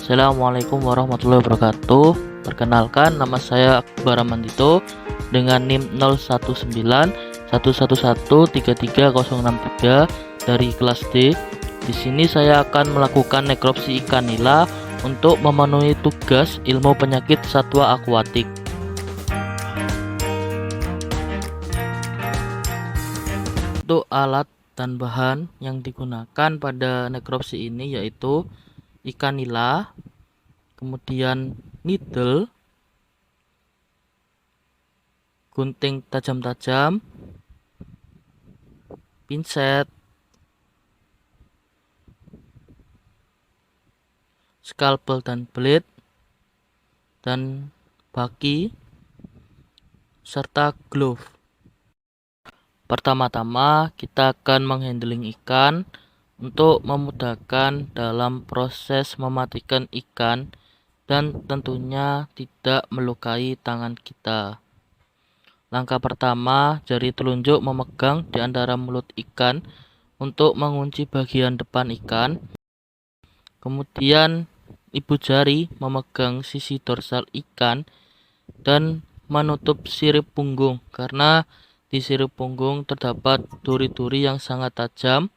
Assalamualaikum warahmatullahi wabarakatuh. Perkenalkan, nama saya Akbar Amandito dengan NIM 019111133063 dari kelas D. Di sini saya akan melakukan nekropsi ikan nila untuk memenuhi tugas ilmu penyakit satwa akuatik. Untuk alat dan bahan yang digunakan pada nekropsi ini yaitu ikan nila, kemudian needle, gunting tajam-tajam, pinset, scalpel dan blade, dan baki, serta glove. Pertama-tama kita akan menghandling ikan untuk memudahkan dalam proses mematikan ikan dan tentunya tidak melukai tangan kita. Langkah pertama, jari telunjuk memegang di antara mulut ikan untuk mengunci bagian depan ikan. Kemudian ibu jari memegang sisi dorsal ikan dan menutup sirip punggung, karena di sirip punggung terdapat duri-duri yang sangat tajam.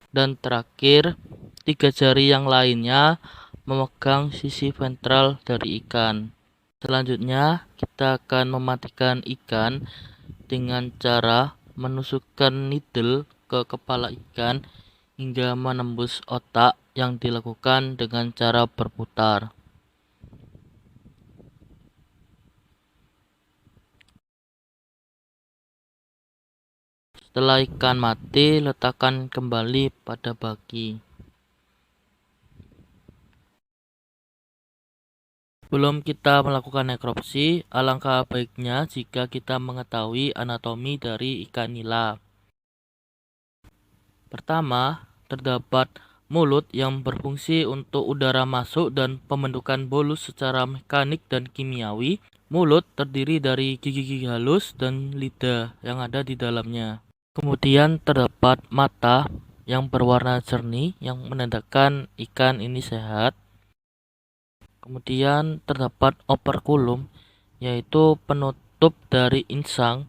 Dan terakhir, tiga jari yang lainnya memegang sisi ventral dari ikan. Selanjutnya, kita akan mematikan ikan dengan cara menusukkan needle ke kepala ikan hingga menembus otak yang dilakukan dengan cara berputar. Setelah ikan mati, letakkan kembali pada baki. Sebelum kita melakukan nekropsi, alangkah baiknya jika kita mengetahui anatomi dari ikan nila. Pertama, terdapat mulut yang berfungsi untuk udara masuk dan pembentukan bolus secara mekanik dan kimiawi. Mulut terdiri dari gigi-gigi halus dan lidah yang ada di dalamnya. Kemudian terdapat mata yang berwarna jernih yang menandakan ikan ini sehat. Kemudian terdapat operkulum, yaitu penutup dari insang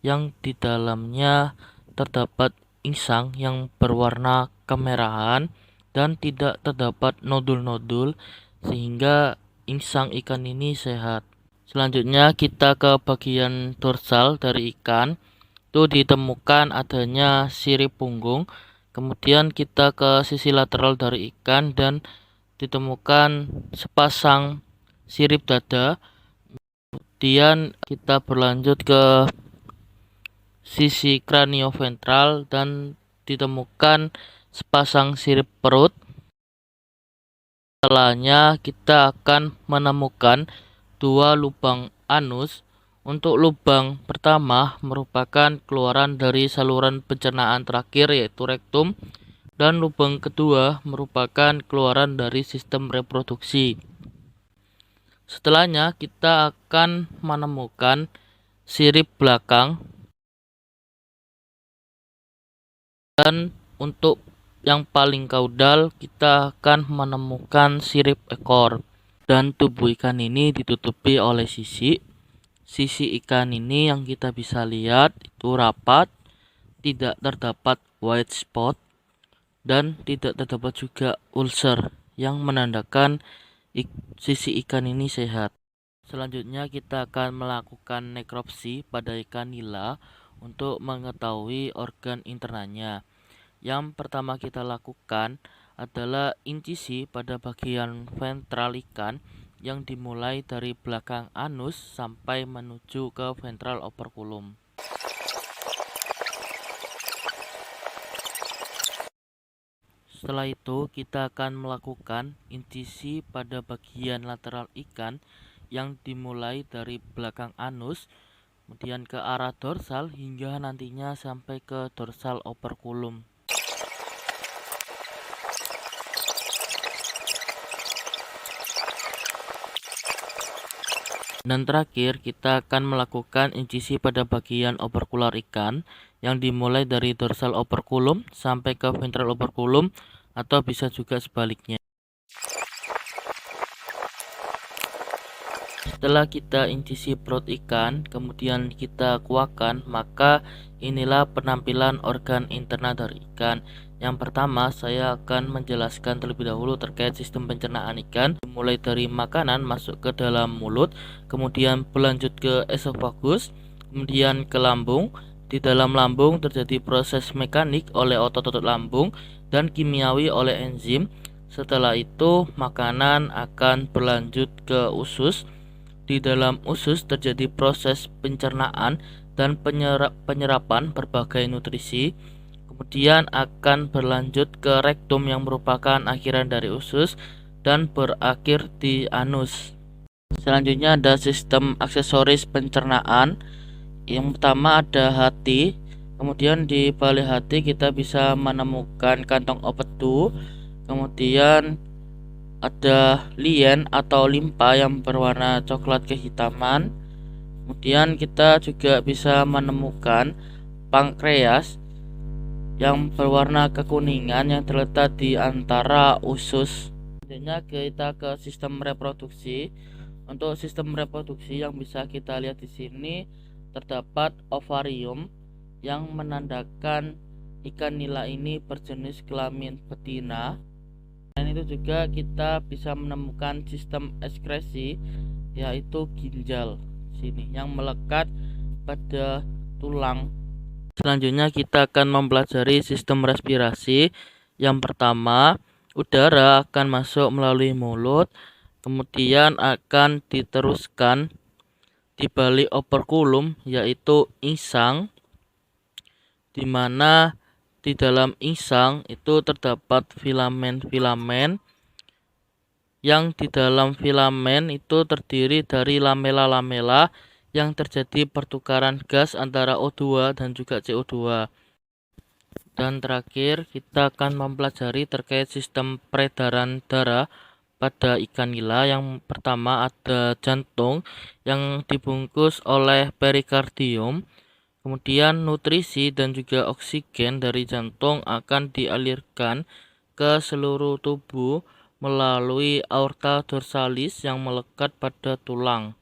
yang di dalamnya terdapat insang yang berwarna kemerahan dan tidak terdapat nodul-nodul sehingga insang ikan ini sehat. Selanjutnya kita ke bagian dorsal dari ikan. Itu ditemukan adanya sirip punggung. Kemudian kita ke sisi lateral dari ikan dan ditemukan sepasang sirip dada. Kemudian kita berlanjut ke sisi kranioventral dan ditemukan sepasang sirip perut. Setelahnya kita akan menemukan dua lubang anus. Untuk lubang pertama merupakan keluaran dari saluran pencernaan terakhir yaitu rektum, dan lubang kedua merupakan keluaran dari sistem reproduksi. Setelahnya kita akan menemukan sirip belakang, dan untuk yang paling kaudal kita akan menemukan sirip ekor. Dan tubuh ikan ini ditutupi oleh sisi. Sisi ikan ini yang kita bisa lihat itu rapat, tidak terdapat white spot, dan tidak terdapat juga ulcer yang menandakan sisi ikan ini sehat. Selanjutnya kita akan melakukan nekropsi pada ikan nila untuk mengetahui organ internanya. Yang pertama kita lakukan adalah insisi pada bagian ventral ikan yang dimulai dari belakang anus sampai menuju ke ventral operculum. Setelah itu kita akan melakukan insisi pada bagian lateral ikan yang dimulai dari belakang anus, kemudian ke arah dorsal hingga nantinya sampai ke dorsal operculum. Dan terakhir kita akan melakukan insisi pada bagian operkular ikan yang dimulai dari dorsal operculum sampai ke ventral operculum, atau bisa juga sebaliknya. Setelah kita incisi perut ikan, kemudian kita kuahkan, maka inilah penampilan organ interna dari ikan. Yang pertama, saya akan menjelaskan terlebih dahulu terkait sistem pencernaan ikan, mulai dari makanan masuk ke dalam mulut, kemudian berlanjut ke esofagus, kemudian ke lambung. Di dalam lambung terjadi proses mekanik oleh otot-otot lambung dan kimiawi oleh enzim. Setelah itu, makanan akan berlanjut ke usus. Di dalam usus terjadi proses pencernaan dan penyerapan berbagai nutrisi. Kemudian akan berlanjut ke rektum yang merupakan akhiran dari usus dan berakhir di anus. Selanjutnya ada sistem aksesoris pencernaan. Yang pertama ada hati. Kemudian di balik hati kita bisa menemukan kantong opedu. Kemudian ada lien atau limpa yang berwarna coklat kehitaman. Kemudian kita juga bisa menemukan pankreas yang berwarna kekuningan yang terletak di antara usus. Selanjutnya kita ke sistem reproduksi. Untuk sistem reproduksi yang bisa kita lihat di sini terdapat ovarium yang menandakan ikan nila ini berjenis kelamin betina. Dan itu juga kita bisa menemukan sistem ekskresi, yaitu ginjal sini yang melekat pada tulang. Selanjutnya kita akan mempelajari sistem respirasi. Yang pertama, udara akan masuk melalui mulut, kemudian akan diteruskan di balik operkulum, yaitu insang, di mana di dalam insang itu terdapat filamen-filamen yang di dalam filamen itu terdiri dari lamela-lamela yang terjadi pertukaran gas antara O2 dan juga CO2. Dan terakhir kita akan mempelajari terkait sistem peredaran darah pada ikan nila. Yang pertama ada jantung yang dibungkus oleh perikardium. Kemudian nutrisi dan juga oksigen dari jantung akan dialirkan ke seluruh tubuh melalui aorta dorsalis yang melekat pada tulang.